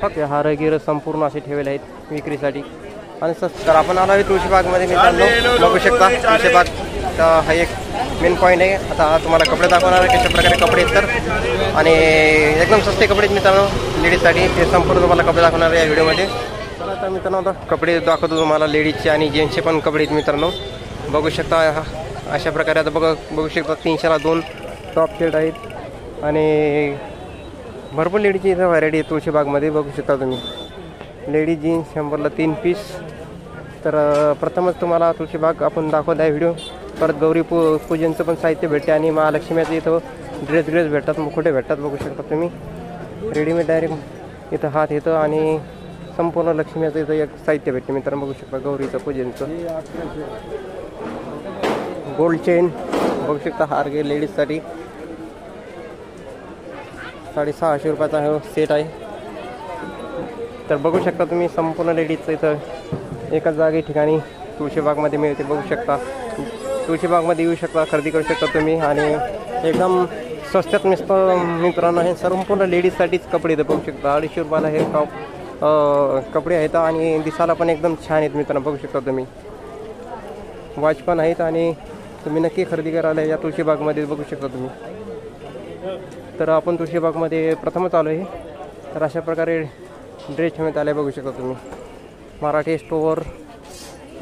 फक्त हार गिर संपूर्ण असे ठेवले आहेत विक्रीसाठी. आणि तर आपण आलो आहे तुळशीबागमध्ये मित्रांनो. बघू शकता तुळशीबाग हा एक मेन पॉईंट आहे. आता तुम्हाला कपडे दाखवणार आहे कशा प्रकारे कपडे आहेत तर. आणि एकदम स्वस्त कपडे आहेत मित्रांनो लेडीजसाठी. ते संपूर्ण तुम्हाला कपडे दाखवणार आहे या व्हिडिओमध्ये. तर आता मित्रांनो आता कपडे दाखवतो तुम्हाला लेडीजचे आणि जेंट्सचे पण कपडे आहेत मित्रांनो. बघू शकता अशा प्रकारे आता बघू शकता 300ला 2 टॉप शर्ट आहेत. आणि भरपूर लेडीजची इथं व्हरायटी आहे तुळशीबागमध्ये. बघू शकता तुम्ही लेडीज जीन्स 100ला 3 पीस. तर प्रथमच तुम्हाला तुळशीबाग आपण दाखवत आहे व्हिडिओ. परत गौरी पूजनचं पण साहित्य भेटते आणि महालक्ष्मीचं इथं ड्रेस भेटतात, मुखोटे भेटतात. बघू शकता तुम्ही रेडीमेड डायरेक्ट इथं हात येतं आणि संपूर्ण लक्ष्मीचं इथं एक साहित्य भेटते मित्रांनो. बघू शकता गौरीचं पूजनचं गोल्ड चेन. बघू शकता हार गे लेडीजसाठी 650 रुपयाचा हा सेट आहे. तर बघू शकता तुम्ही संपूर्ण लेडीजचं इथं एकाच जागी ठिकाणी तुळशीबागमध्ये मिळते. बघू शकता तुळशीबागमध्ये येऊ शकता, खरेदी करू शकता तुम्ही. आणि एकदम स्वस्तात मित्रांनो हे संपूर्ण लेडीजसाठीच कपडे इथं बघू शकता. 250 रुपयाला हे टॉप कपडे आहेत आणि दिसायला पण एकदम छान आहेत मित्रांनो. बघू शकता तुम्ही वॉच पण आहेत आणि तुम्ही नक्की खरेदी करायला या तुळशीबागमध्ये. बघू शकता तुम्ही. तर आपण तुळशीबागमध्ये प्रथमच आलो आहे. तर अशा प्रकारे ड्रेस ठेवण्यात आले. बघू शकता तुम्ही मराठी स्टोअर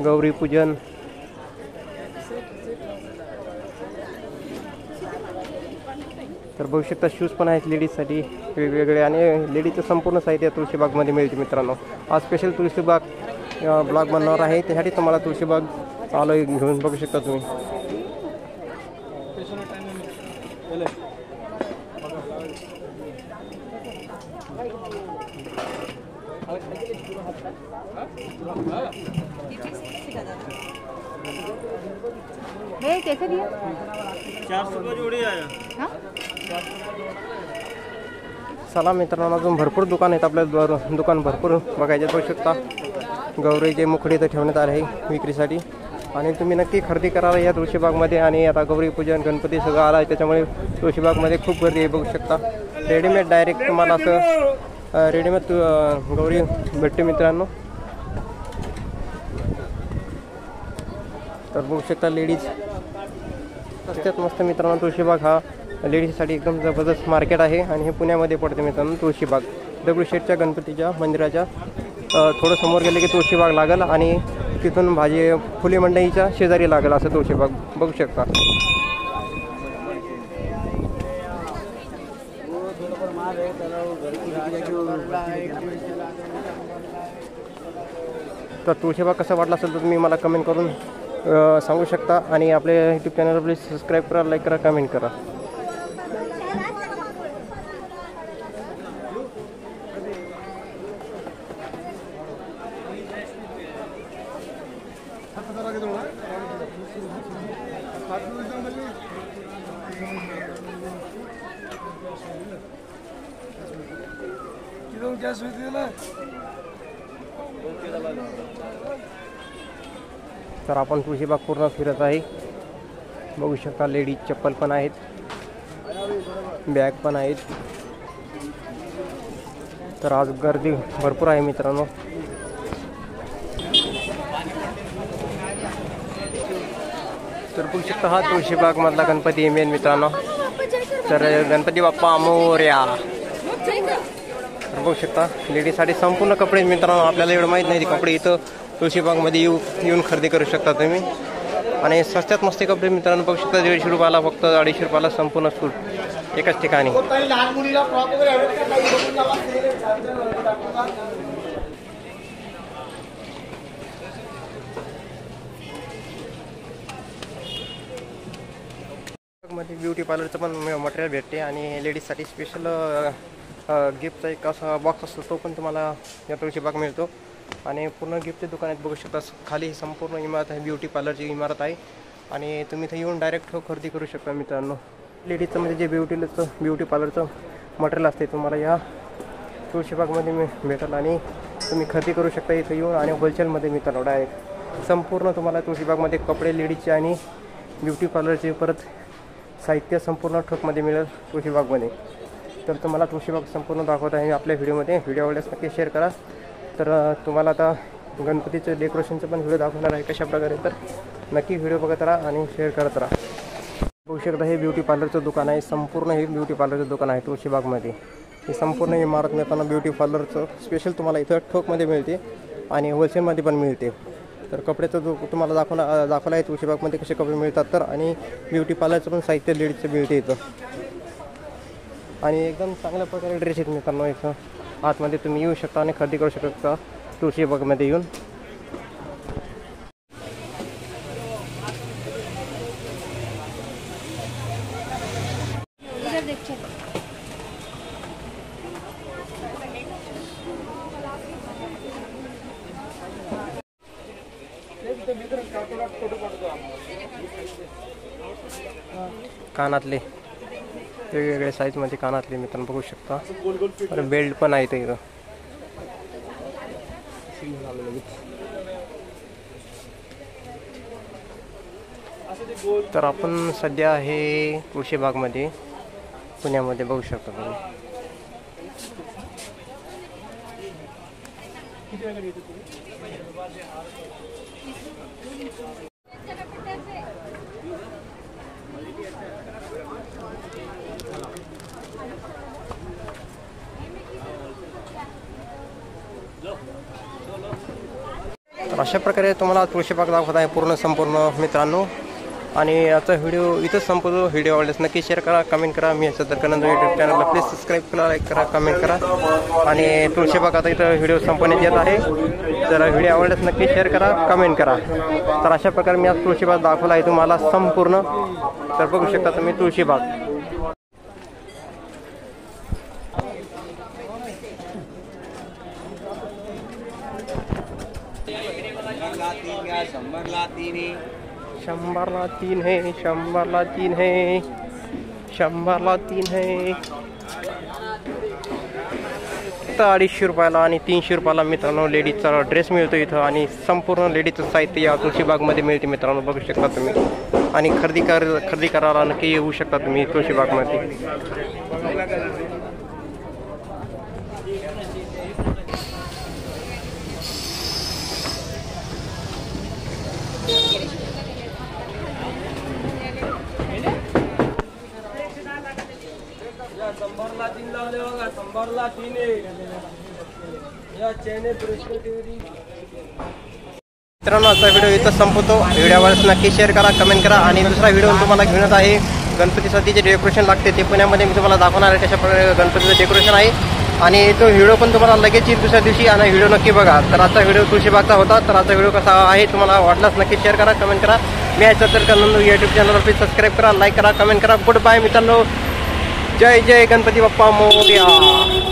गौरी पूजन. तर बघू शकता शूज पण आहेत लेडीजसाठी वेगवेगळे आणि लेडीजचं संपूर्ण साहित्य तुळशीबागमध्ये मिळते मित्रांनो. आज स्पेशल तुळशीबाग ब्लॉग बनणार आहे त्यासाठी तुम्हाला तुळशीबाग आलो घेऊन. बघू शकता तुम्ही कैसे दिया 400 रुपये जोड़ी आया. चला मित्रांनो अजून भरपूर दुकान आहेत आपल्या दुकान भरपूर बघायचे. बघू शकता गौरीचे मुखडे इथं ठेवण्यात आले आहे विक्रीसाठी आणि तुम्ही नक्की खरेदी करायला या तुळशीबागमध्ये. आणि आता गौरी पूजन गणपती सगळं आला आहे त्याच्यामुळे तुळशीबागमध्ये खूप गर्दी आहे. बघू शकता रेडीमेड डायरेक्ट तुम्हाला असं रेडीमेड गौरी भेटते मित्रांनो. तर बघू शकता लेडीज रस्त्यात मस्त मित्रांनो. तुळशीबाग हा लेडीजसाठी एकदम जबरदस्त मार्केट आहे आणि हे पुण्यामध्ये पडते मित्रांनो तुळशीबाग. दगडूशेठच्या गणपतीच्या मंदिराच्या थोडं समोर गेले की तुळशीबाग लागेल आणि तिथून फुले मंडईच्या शेजारी लागेल असं तुळशीबाग. बघू शकता तर तुळशीबाग कसं वाटलं असेल तर तुम्ही मला कमेंट करून सांगू शकता. आणि आपल्या यूट्यूब चॅनल प्लीज सबस्क्राईब करा, लाईक करा, कमेंट करा. तर आपण तुळशीबाग पूर्ण फिरत आहे. बघू शकता लेडीज चप्पल पण आहेत, बॅग पण आहेत. तर आज गर्दी भरपूर आहे मित्रांनो. तर बघू शकता हा तुळशीबाग मधला गणपती मेन मित्रांनो. तर गणपती बाप्पा मोरया. तर बघू शकता लेडीजसाठी संपूर्ण कपडे मित्रांनो. आपल्याला एवढं माहीत नाही कपडे इथं तुळशीबागमध्ये येऊन खरेदी करू शकता तुम्ही. आणि स्वस्तात मस्त कपडे मित्रांनो. बघू शकता 150 रुपयाला फक्त 250 रुपयाला संपूर्ण सूट एकाच ठिकाणी. मध्ये ब्युटी पार्लरचं पण मटेरियल भेटते आणि लेडीजसाठी स्पेशल गिफ्टचा एक असा बॉक्स असतो तो पण तुम्हाला या तुळशीबाग मिळतो. आणि पूर्ण गिफ्टचे दुकान आहेत. बघू शकता खाली संपूर्ण इमारत आहे, ब्युटी पार्लरची इमारत आहे आणि तुम्ही इथे येऊन डायरेक्ट खरेदी करू शकता मित्रांनो. लेडीजचं म्हणजे जे ब्युटी पार्लरचं मटेरियल असते तुम्हाला या तुळशीबागमध्ये भेटेल आणि तुम्ही खरेदी करू शकता इथे येऊन. आणि होलसेलमध्ये मित्रांनो डायरेक्ट संपूर्ण तुम्हाला तुळशीबागमध्ये कपडे लेडीजचे आणि ब्युटी पार्लरचे परत साहित्य संपूर्ण ठोकमध्ये मिळेल तुळशीबागमध्ये. तर तुम्हाला तुळशीबाग संपूर्ण दाखवत आहे आपल्या व्हिडिओमध्ये. व्हिडिओ आवडल्यास नक्की शेअर करा. तर तुम्हाला आता गणपतीचं डेकोरेशनचं पण व्हिडिओ दाखवणार आहे कशा प्रकारे. तर नक्की व्हिडिओ बघत राहा आणि शेअर करत राहा. बघू शकता हे ब्युटी पार्लरचं दुकान आहे. संपूर्ण हे ब्युटी पार्लरचं दुकान आहे तुळशीबागमध्ये. हे संपूर्ण इमारत मिळताना ब्युटी पार्लरचं स्पेशल तुम्हाला इथं ठोकमध्ये मिळते आणि होलसेलमध्ये पण मिळते. तर कपड्याचं जो तुम्हाला दाखवला आहे तुळशीबागमध्ये कसे कपडे मिळतात. तर आणि ब्युटी पार्लरचं पण साहित्य लेडीजचं मिळते इथं आणि एकदम चांगल्या प्रकारे ड्रेस आहेत मित्रांनो. इथं आतमध्ये तुम्ही येऊ शकता आणि खरेदी करू शकता तुळशीबागमध्ये येऊन. कानातले वेगवेगळ्या साईजमध्ये कानातले मित्रांनो बघू शकता. आणि बेल्ट पण आहे इथं. तर आपण सध्या आहे तुळशीबागमध्ये पुण्यामध्ये बघू शकता तुम्ही. तर अशा प्रकारे तुम्हाला तुळशीबाग दाखवत आहे पूर्ण संपूर्ण मित्रांनो. आणि याचा व्हिडिओ इथंच संपवतो. व्हिडिओ आवडल्यास नक्की शेअर करा, कमेंट करा. मी याचा तर कनंद यूट्यूब चॅनलला प्लीज सबस्क्राईब करा, लाईक करा, कमेंट करा. आणि तुळशीबाग आता इथं व्हिडिओ संपवण्यात येत आहे. तर व्हिडिओ आवडल्यास नक्की शेअर करा, कमेंट करा. तर अशा प्रकारे मी आज तुळशीबाग दाखवला आहे तुम्हाला संपूर्ण. तर बघू शकता तुम्ही तुळशीबाग. शंभरला तीन है, शंभरला तीन है, शंभरला तीन है. तर 250 रुपयाला आणि 300 रुपयाला मित्रांनो लेडीजचा ड्रेस मिळतो इथं. आणि संपूर्ण लेडीजचं साहित्य या तुळशीबागमध्ये मिळते मित्रांनो बघू शकता तुम्ही. आणि खरेदी करायला नक्की येऊ शकता तुम्ही तुळशीबागमध्ये. संभारला तीन लावले बघा. संभारला तीन आहे या चेने मित्रांनो आजचा व्हिडिओ इथं संपवतो. व्हिडिओ आवडल्यास नक्की शेअर करा, कमेंट करा. आणि दुसरा व्हिडिओ तुम्हाला घेऊन आहे गणपतीसाठी जे डेकोरेशन लागते ते पुण्यामध्ये मी तुम्हाला दाखवणार आहे कशा प्रकारे गणपतीचं डेकोरेशन आहे. आणि तो व्हिडिओ पण तुम्हाला लगेच येईल दुसऱ्या दिवशी. आणि व्हिडिओ नक्की बघा. तर आजचा व्हिडिओ तुळशीबागचा होता. तर आजचा व्हिडिओ कसा आहे तुम्हाला वाटलाच नक्की शेअर करा, कमेंट करा. मी याचा तर कनंद यूट्यूब चॅनलला प्लीज सबस्क्राईब करा, लाईक करा, कमेंट करा. गुड बाय मित्रांनो. जय जय गणपती बाप्पा मोरया.